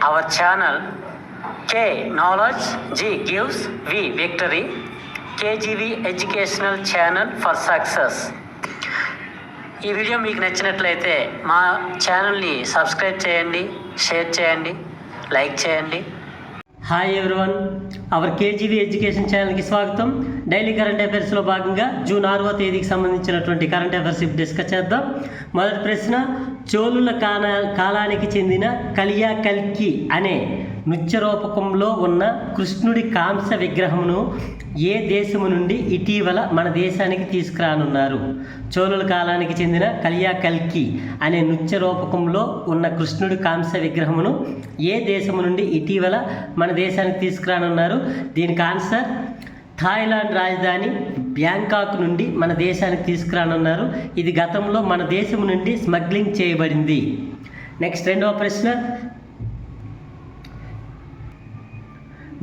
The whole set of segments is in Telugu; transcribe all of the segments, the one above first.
our channel K Knowledge, G gives, V Victory, KGV Educational Channel for Success. ఈ వీడియో మీకు నచ్చినట్లయితే మా ఛానల్ని సబ్స్క్రైబ్ చేయండి, షేర్ చేయండి, లైక్ చేయండి. Hi everyone, hour KGV education ఛానల్కి స్వాగతం. డైలీ కరెంట్ అఫైర్స్లో భాగంగా జూన్ 6వ తేదీకి సంబంధించినటువంటి కరెంట్ అఫైర్స్ డిస్కస్ చేద్దాం. మొదటి ప్రశ్న, చోళుల కాలానికి చెందిన కలియా కల్కి అనే నృత్య రూపకంలో ఉన్న కృష్ణుడి కాంస్య విగ్రహమును ఏ దేశము నుండి ఇటీవల మన దేశానికి తీసుకురానున్నారు? చోళుల కాలానికి చెందిన కలియా కల్కి అనే నృత్య రూపకంలో ఉన్న కృష్ణుడి కాంస్య విగ్రహమును ఏ దేశము నుండి ఇటీవల మన దేశానికి తీసుకురానున్నారు? దీనికి ఆన్సర్ థాయిలాండ్ రాజధాని బ్యాంకాక్ నుండి మన దేశానికి తీసుకురానున్నారు. ఇది గతంలో మన దేశం నుండి స్మగ్లింగ్ చేయబడింది. నెక్స్ట్ రెండవ ప్రశ్న,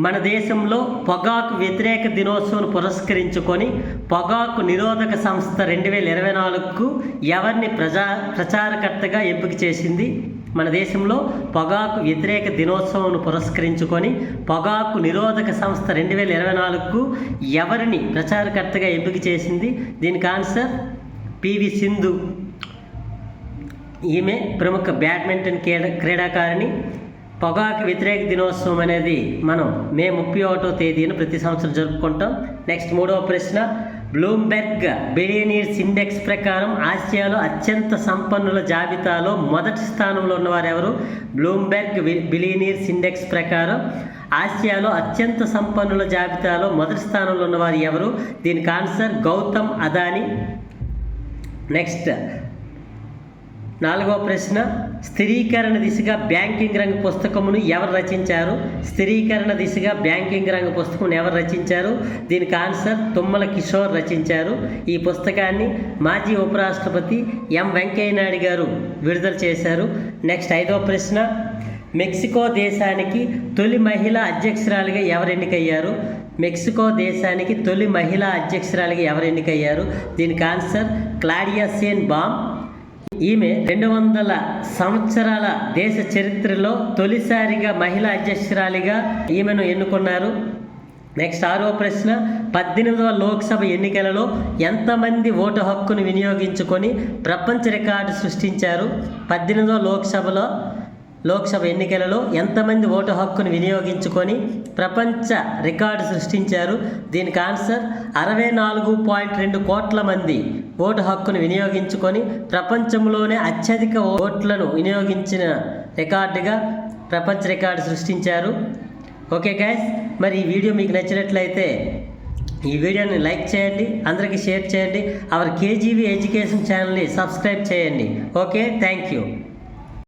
మన దేశంలో పొగాకు వ్యతిరేక దినోత్సవం పురస్కరించుకొని పొగాకు నిరోధక సంస్థ 2024కు ఎవరిని ప్రచారకర్తగా ఎంపిక చేసింది? మన దేశంలో పొగాకు వ్యతిరేక దినోత్సవం పురస్కరించుకొని పొగాకు నిరోధక సంస్థ 2024కు ఎవరిని ప్రచారకర్తగా ఎంపిక చేసింది? దీనికి ఆన్సర్ పివి సింధు. ఈమె ప్రముఖ బ్యాడ్మింటన్ క్రీడాకారిణి. పొగాకు వ్యతిరేక దినోత్సవం అనేది మనం మే 31వ తేదీన ప్రతి సంవత్సరం జరుపుకుంటాం. నెక్స్ట్ మూడవ ప్రశ్న, బ్లూంబెర్గ్ బిలియనీర్స్ ఇండెక్స్ ప్రకారం ఆసియాలో అత్యంత సంపన్నుల జాబితాలో మొదటి స్థానంలో ఉన్నవారు ఎవరు? బ్లూంబెర్గ్ బిలియనీర్స్ ఇండెక్స్ ప్రకారం ఆసియాలో అత్యంత సంపన్నుల జాబితాలో మొదటి స్థానంలో ఉన్నవారు ఎవరు? దీనికి ఆన్సర్ గౌతమ్ అదానీ. నెక్స్ట్ నాలుగవ ప్రశ్న, స్థిరీకరణ దిశగా బ్యాంకింగ్ రంగ పుస్తకమును ఎవరు రచించారు? స్థిరీకరణ దిశగా బ్యాంకింగ్ రంగ పుస్తకమును ఎవరు రచించారు? దీనికి ఆన్సర్ తుమ్మల కిషోర్ రచించారు. ఈ పుస్తకాన్ని మాజీ ఉపరాష్ట్రపతి ఎం వెంకయ్య నాయుడు గారు విడుదల చేశారు. నెక్స్ట్ ఐదవ ప్రశ్న, మెక్సికో దేశానికి తొలి మహిళా అధ్యక్షురాలిగా ఎవరు ఎన్నికయ్యారు? మెక్సికో దేశానికి తొలి మహిళా అధ్యక్షురాలిగా ఎవరు ఎన్నికయ్యారు? దీనికి ఆన్సర్ క్లాడియా షేన్ బామ్. ఈమె 200 సంవత్సరాల దేశ చరిత్రలో తొలిసారిగా మహిళా అధ్యక్షురాలిగా ఈమెను ఎన్నుకున్నారు. నెక్స్ట్ ఆరవ ప్రశ్న, 18వ లోక్సభ ఎన్నికలలో ఎంతమంది ఓటు హక్కును వినియోగించుకొని ప్రపంచ రికార్డు సృష్టించారు? 18వ లోక్సభ ఎన్నికలలో ఎంతమంది ఓటు హక్కును వినియోగించుకొని ప్రపంచ రికార్డు సృష్టించారు? దీనికి ఆన్సర్ 64.2 కోట్ల మంది ఓటు హక్కును వినియోగించుకొని ప్రపంచంలోనే అత్యధిక ఓట్లను వినియోగించిన రికార్డుగా ప్రపంచ రికార్డు సృష్టించారు. ఓకే గైస్, మరి ఈ వీడియో మీకు నచ్చినట్లయితే ఈ వీడియోని లైక్ చేయండి, అందరికీ షేర్ చేయండి, అవర్ కేజీవీ ఎడ్యుకేషన్ ఛానల్ని సబ్స్క్రైబ్ చేయండి. Okay, thank you.